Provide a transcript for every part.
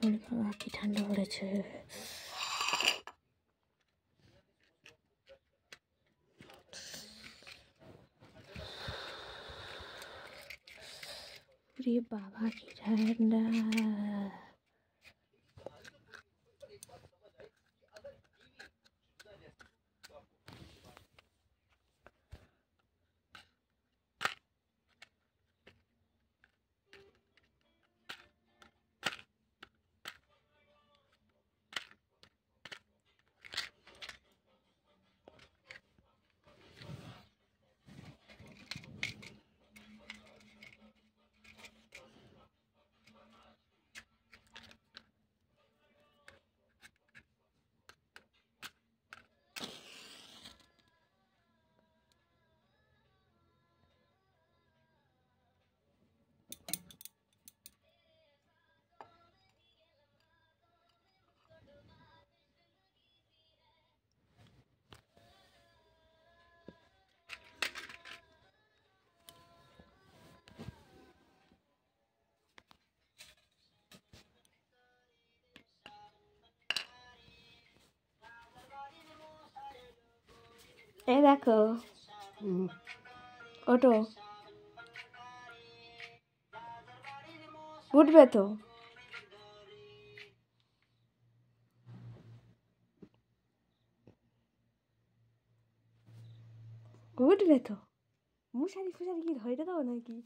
বাবা কি ঠান্ডা পড়েছে। বাবা কি ঠান্ডা। এই দেখো ওটো উঠবে তো। উঠবে তো। মশারি ফুসারি কি ধরে দাও নাকি?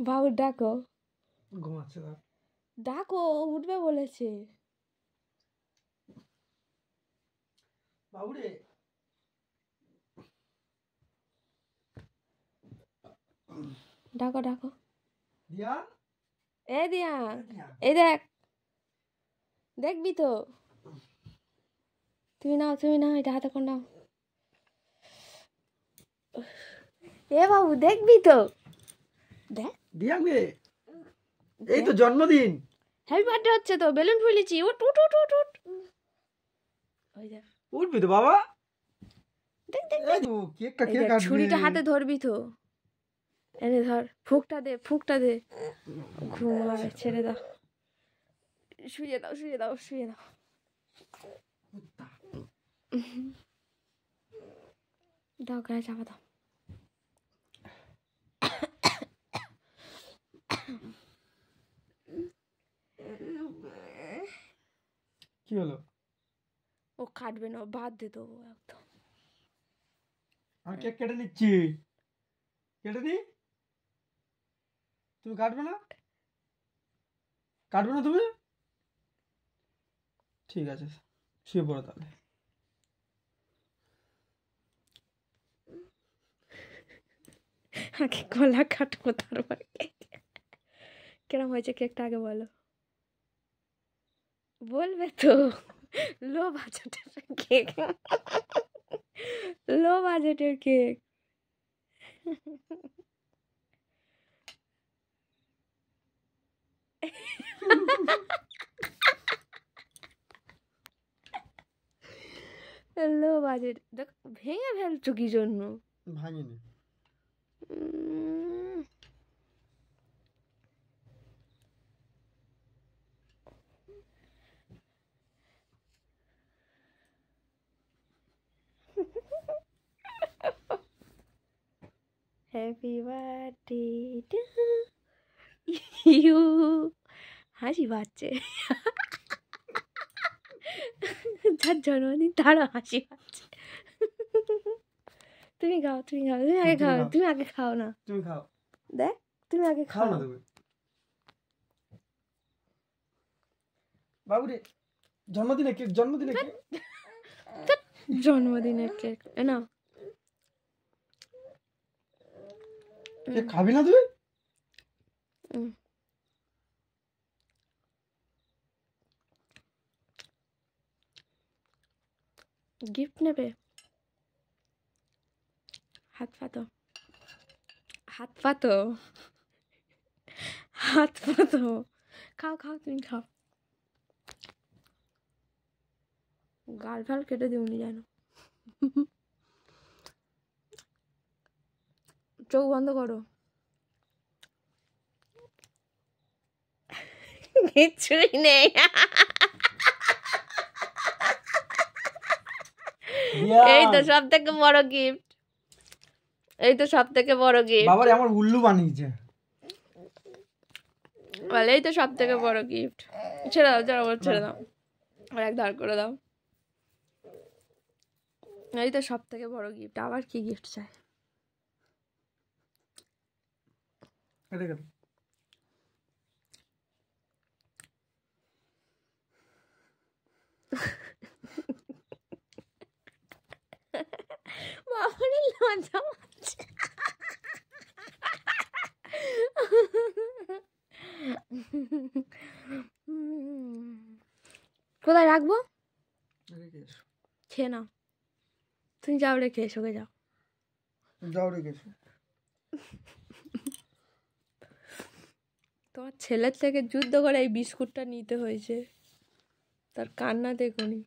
বাবু ডাকো। ঘুমাচ্ছে না। ডাকো, উঠবে বলেছে। বাবুরে ডাকো ডাকো। দিয়া এই দিয়া, এই দেখ, দেখবি তো। তুমি নাও এটা হাতে করে নাও। এ বাবু দেখবি তো। দেখ দিয়া গে, এই তো জন্মদিন। হ্যাপি বার্থডে হচ্ছে তো, বেলুন ফুলেছি। উঠ উঠ উঠ উঠ উঠ। ওই দেখ উঠবি তো বাবা। দেখ দেখ এই তো কেকটা কে কাটবে? ছুরিটা হাতে ধরবি তো। এনে ধর, ফুকটা দে। ঘুমাবে, ছেড়ে দাও। শুয়ে দাও। দাও গায়ে চাপা দাও। কি হলো? ও কাটবে না, বাদ দে দেবো একদম। আমি কেক কেটে নিচ্ছি। কেটে নি। তুমি কাটবে না তুমি? ঠিক আছে, শুয়ে পড়ো তাহলে। আগে গলা কাটবো, তারপরে কেরম হয়েছে কেকটা আগে বলো। বলবে তো। লো বাজেটের কেক, লো বাজেটের কেক। Low budget. দেখ ভেঙে ফেলছো কি জন্য? ভাঙিনি। Happy birthday to you. হাসি পাচ্ছে। যার জন্মদিন তারও হাসি পাচ্ছে। তুমি খাও। তুমি আগে খাও না। তুমি খাও। দেখ তুমি আগে খাও না তুমি। বাবুরে জন্মদিনের কেক। জন্মদিনের কেক না। কেক খাবি না তুই? গিফট নেবে? হাত পাতো। হাত পাতো। খাও খাও, তুমি খাও। গাল ফাল কেটে দিওনি জানো। চোখ বন্ধ করো। কিছুই নেই। এই তো সব থেকে বড় গিফট, এই তো সব থেকে বড় গিফট। বাবারে আমার উল্লু বানিয়েছে। বলে এই তো সব থেকে বড় গিফট। ছেড়ে দাও, ছেড়ে দাও, আর এক ধার করে দাও। এই তো সব থেকে বড় গিফট, আবার কি গিফট চাই? বাবারে লজ্জা পাচ্ছে। কোথায় রাখবো? খেয়ে নাও, তুমি যাও, রেখে এসো, যাও যাও, রেখে এসো। তোমার ছেলের থেকে যুদ্ধ করে এই বিস্কুটটা নিতে হয়েছে, তার কান্না দেখুনি।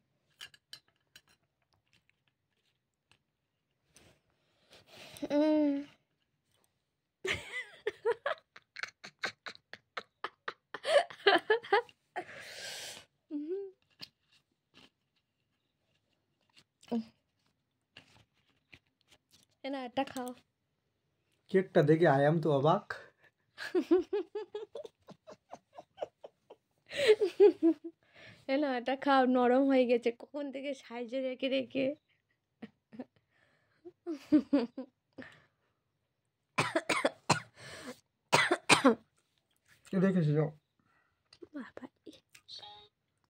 না, এটা খাও। কেকটা দেখে আই এম তো অবাক। না, এটা খাও, নরম হয়ে গেছে কখন থেকে সাইজে রেখে রেখে। রেখেছি, যাও। বাবা।